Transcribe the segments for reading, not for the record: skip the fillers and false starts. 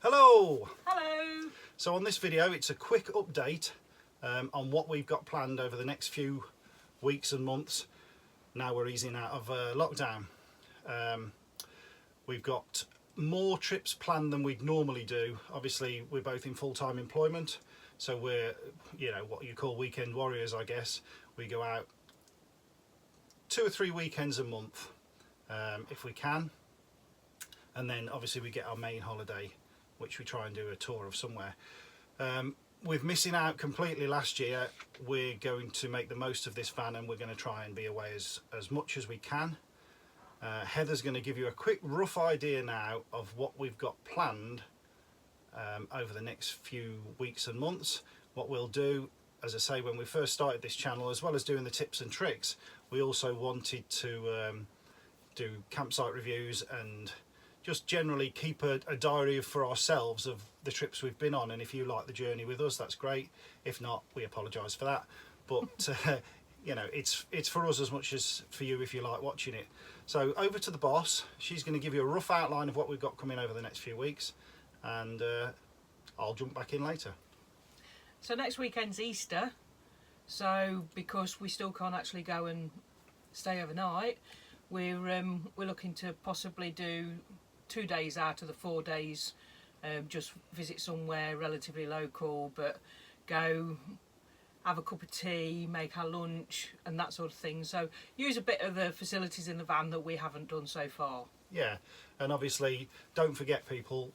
Hello! Hello! So on this video it's a quick update on what we've got planned over the next few weeks and months. Now we're easing out of lockdown. We've got more trips planned than we'd normally do. Obviously we're both in full-time employment, so we're, you know, what you call weekend warriors, I guess. We go out 2 or 3 weekends a month if we can, and then obviously we get our main holiday, which we try and do a tour of somewhere. With missing out completely last year, we're going to make the most of this van and we're going to try and be away as much as we can. Heather's going to give you a quick rough idea now of what we've got planned over the next few weeks and months. What we'll do, as I say, when we first started this channel, as well as doing the tips and tricks, we also wanted to do campsite reviews and just generally keep a diary for ourselves of the trips we've been on. And if you like the journey with us, that's great. If not, we apologise for that. But you know, it's for us as much as for you if you like watching it. So over to the boss. She's going to give you a rough outline of what we've got coming over the next few weeks, and I'll jump back in later. So next weekend's Easter, so because we still can't actually go and stay overnight, we're looking to possibly do 2 days out of the 4 days, just visit somewhere relatively local, but go have a cup of tea, make our lunch and that sort of thing. So use a bit of the facilities in the van that we haven't done so far. Yeah, and obviously don't forget, people,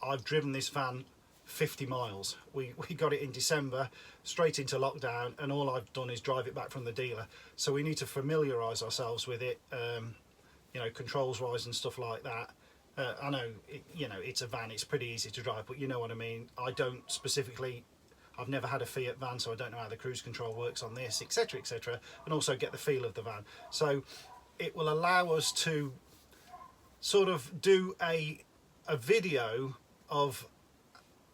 I've driven this van 50 miles. We got it in December, straight into lockdown, and all I've done is drive it back from the dealer. So we need to familiarise ourselves with it, you know, controls wise and stuff like that. I know, you know, it's a van, it's pretty easy to drive, but you know what I mean. I don't specifically, I've never had a Fiat van, so I don't know how the cruise control works on this, etc, etc, and also get the feel of the van. So it will allow us to sort of do a video of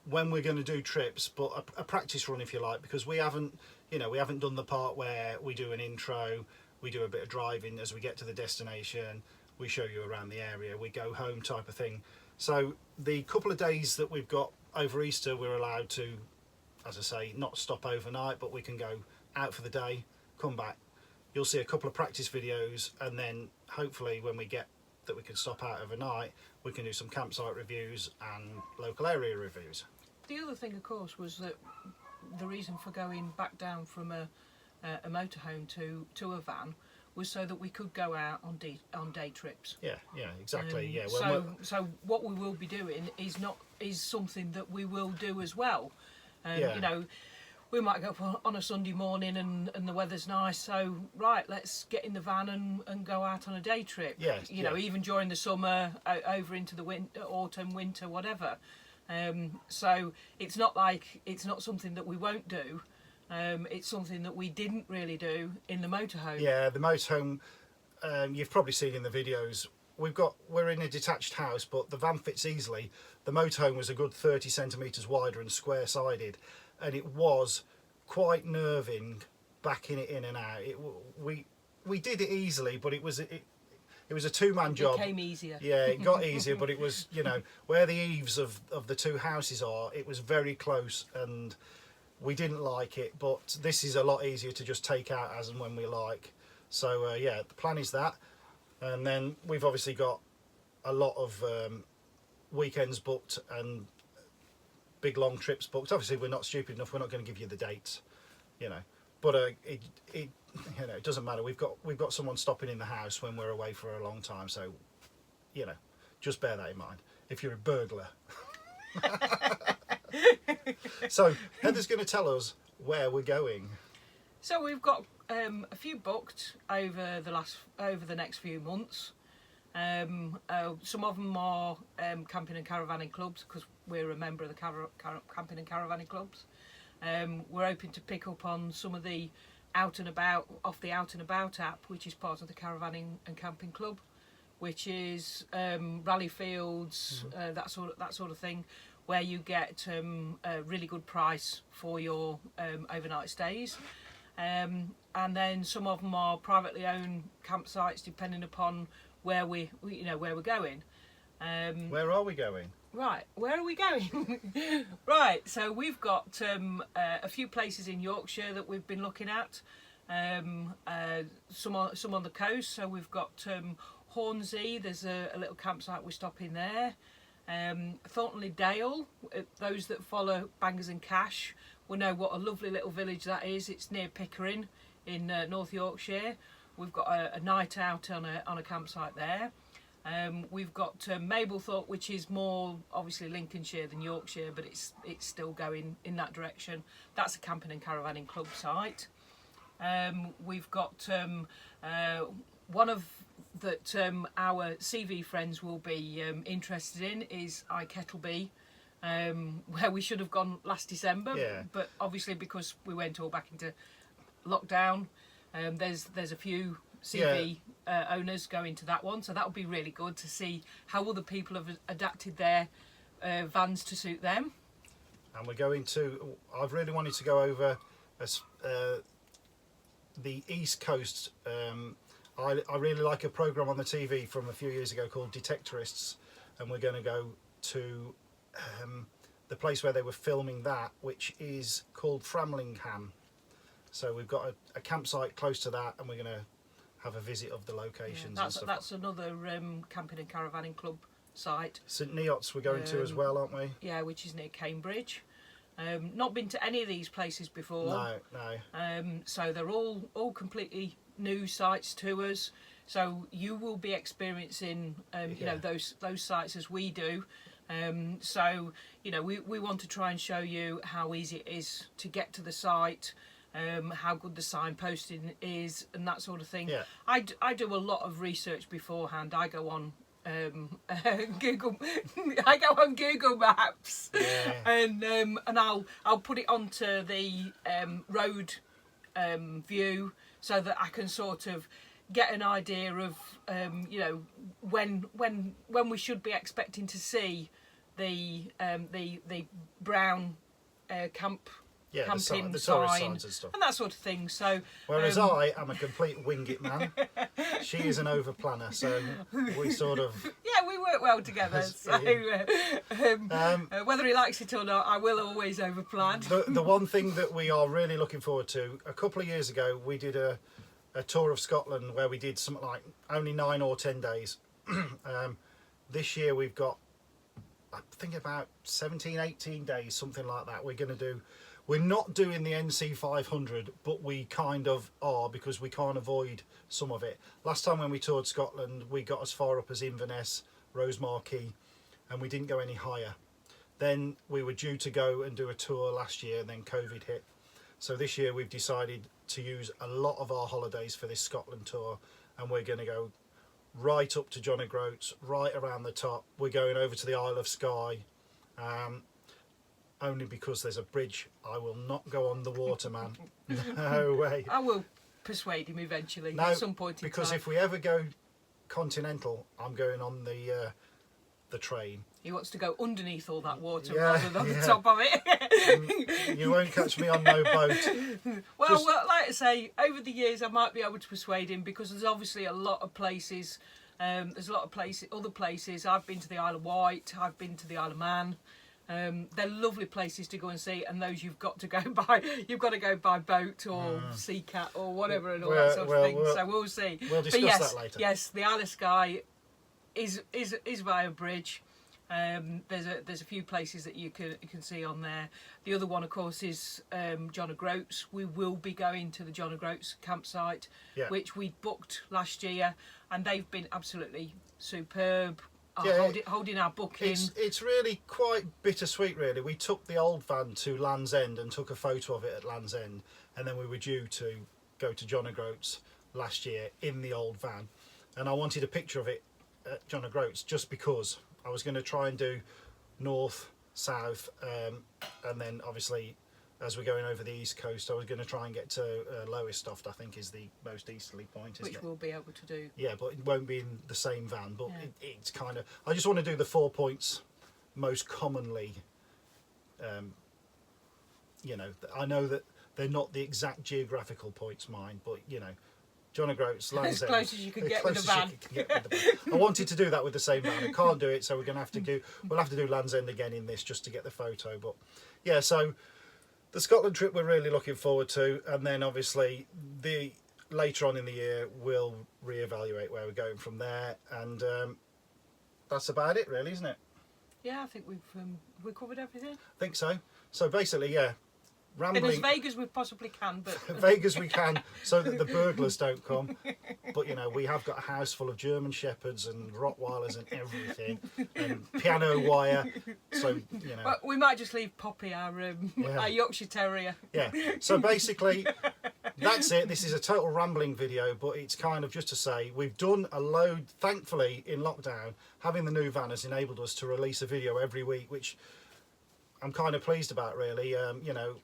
when we're going to do trips, but a practice run if you like, because we haven't, you know, we haven't done the part where we do an intro, we do a bit of driving as we get to the destination, we show you around the area, we go home type of thing. So the couple of days that we've got over Easter, we're allowed to, as I say, not stop overnight, but we can go out for the day, come back. You'll see a couple of practice videos, and then hopefully when we get that we can stop out overnight, we can do some campsite reviews and local area reviews. The other thing, of course, was that the reason for going back down from a motorhome to a van was so that we could go out on day trips. Yeah, exactly. Yeah. So what we will be doing is something that we will do as well. Yeah. You know, we might go on a Sunday morning and the weather's nice, so right, let's get in the van and go out on a day trip. Yeah, you know, even during the summer, over into the autumn, winter, whatever. So it's not something that we won't do. It's something that we didn't really do in the motorhome. Yeah, the motorhome, you've probably seen in the videos, we're in a detached house, but the van fits easily. The motorhome was a good 30 centimetres wider and square sided, and it was quite nerving backing it in and out. We did it easily, but it was a two-man job. It came easier. Yeah, it got easier, but it was, you know, where the eaves of the two houses are, it was very close and we didn't like it, but this is a lot easier to just take out as and when we like. So yeah, the plan is that, and then we've obviously got a lot of weekends booked and big long trips booked. Obviously we're not stupid enough, we're not going to give you the dates, you know, but it you know, it doesn't matter. We've got someone stopping in the house when we're away for a long time, so you know, just bear that in mind if you're a burglar. So Heather's going to tell us where we're going. So we've got a few booked over the next few months. Some of them are camping and caravanning clubs, because we're a member of the camping and caravanning clubs. We're hoping to pick up on some of the Out and About app, which is part of the caravanning and camping club, which is rally fields, that sort of thing, where you get a really good price for your overnight stays. And then some of them are privately owned campsites, depending upon where we're going. Where are we going? Right, where are we going? Right, so we've got a few places in Yorkshire that we've been looking at. Some on the coast. So we've got Hornsey. There's a little campsite we're stopping there. Thorntonley Dale. Those that follow Bangers and Cash will know what a lovely little village that is. It's near Pickering in North Yorkshire. We've got a night out on a campsite there. We've got Mablethorpe, which is more obviously Lincolnshire than Yorkshire, but it's still going in that direction. That's a camping and caravanning club site. We've got one of that our CV friends will be interested in is Kettleby, where we should have gone last December, but obviously because we went all back into lockdown, there's a few CV owners going to that one, so that would be really good to see how other people have adapted their vans to suit them. And we're going to, I've really wanted to go over the East Coast. I really like a programme on the TV from a few years ago called Detectorists, and we're going to go to the place where they were filming that, which is called Framlingham. So we've got a campsite close to that, and we're going to have a visit of the locations. Yeah, that's another camping and caravanning club site. St Neots we're going to as well, aren't we? Yeah, which is near Cambridge. Not been to any of these places before. No. So they're all completely new sites to us. So you will be experiencing, you know, those sites as we do. So you know, we want to try and show you how easy it is to get to the site. How good the signposting is and that sort of thing. Yeah. I do a lot of research beforehand. I go on Google. I go on Google Maps, and I'll put it onto the road view so that I can sort of get an idea of you know when we should be expecting to see the brown camp. Camping the sign signs and stuff, and that sort of thing. So, whereas I am a complete wing it man, she is an over planner. So we sort of we work well together. So whether he likes it or not, I will always over plan. The one thing that we are really looking forward to, a couple of years ago, we did a tour of Scotland where we did something like only 9 or 10 days. This year we've got, I think, about 17, 18 days, something like that. We're not doing the NC 500, but we kind of are, because we can't avoid some of it. Last time when we toured Scotland, we got as far up as Inverness, Rosemarkie, and we didn't go any higher. Then we were due to go and do a tour last year, and then COVID hit. So this year we've decided to use a lot of our holidays for this Scotland tour, and we're going to go right up to John O'Groats, right around the top. We're going over to the Isle of Skye. Only because there's a bridge. I will not go on the water, man. No way. I will persuade him eventually at some point in time. Because if we ever go continental, I'm going on the train. He wants to go underneath all that water rather than the top of it. You won't catch me on no boat. Well, like I say, over the years I might be able to persuade him, because there's obviously a lot of places. There's a lot of places, other places. I've been to the Isle of Wight. I've been to the Isle of Man. They're lovely places to go and see, and those you've got to go by. You've got to go by boat or sea cat or whatever and all that sort of thing. So we'll see. We'll discuss that later. Yes, the Isle of Skye is via bridge. There's a few places that you can see on there. The other one, of course, is John O'Groats. We will be going to the John O'Groats campsite, which we booked last year, and they've been absolutely superb. Holding our booking. It's really quite bittersweet, really. We took the old van to Land's End and took a photo of it at Land's End, and then we were due to go to John O'Groats last year in the old van, and I wanted a picture of it at John O'Groats just because I was going to try and do north, south, and then obviously as we're going over the east coast, I was going to try and get to Lowestoft, I think is the most easterly point, isn't it? Which we'll be able to do. Yeah, but it won't be in the same van, but it's kind of... I just want to do the 4 points most commonly. You know, I know that they're not the exact geographical points, mine, but, you know, Do you want to grow it's Land's As End? close as you can get with a Close as you van. can get with the van. I wanted to do that with the same van. I can't do it, so we're going to have to do. We'll have to do Land's End again in this just to get the photo. But yeah, so the Scotland trip we're really looking forward to, and then obviously later on in the year we'll reevaluate where we're going from there, and that's about it, really, isn't it? Yeah, I think we've covered everything. I think so. So basically, yeah. Been Rambling as vague as we possibly can, but vague as we can, so that the burglars don't come. But you know, we have got a house full of German shepherds and Rottweilers and everything, and piano wire. So you know, well, we might just leave Poppy, our Yorkshire Terrier. yeah. So basically, that's it. This is a total rambling video, but it's kind of just to say we've done a load. Thankfully, in lockdown, having the new van has enabled us to release a video every week, which I'm kind of pleased about, really. You know.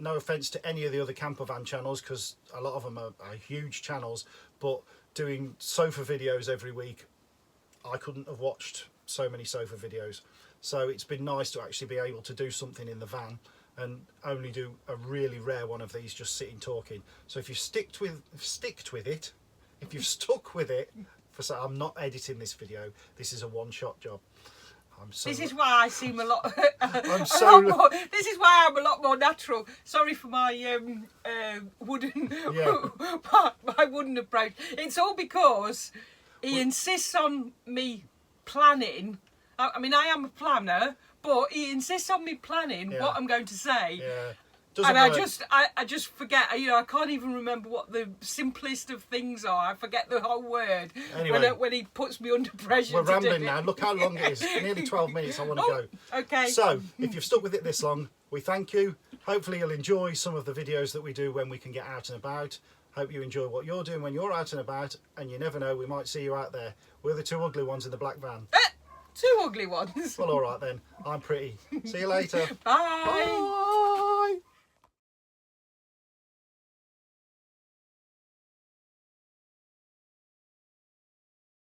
No offence to any of the other camper van channels, because a lot of them are huge channels, but doing sofa videos every week, I couldn't have watched so many sofa videos. So it's been nice to actually be able to do something in the van and only do a really rare one of these, just sitting talking. So if you stick with it, if you've stuck with it, I'm not editing this video. This is a one-shot job. This is why I seem a lot. This is why I'm a lot more natural. Sorry for my wooden, my wooden approach. It's all because he insists on me planning. I mean, I am a planner, but he insists on me planning what I'm going to say. Yeah. And I just forget. You know, I can't even remember what the simplest of things are. I forget the whole word when he puts me under pressure. We're rambling now. Look how long it is. Nearly 12 minutes. I want to go. Okay. So if you've stuck with it this long, we thank you. Hopefully you'll enjoy some of the videos that we do when we can get out and about. Hope you enjoy what you're doing when you're out and about. And you never know, we might see you out there. We're the two ugly ones in the black van. Two ugly ones. Well, all right then. I'm pretty. See you later. Bye. Bye.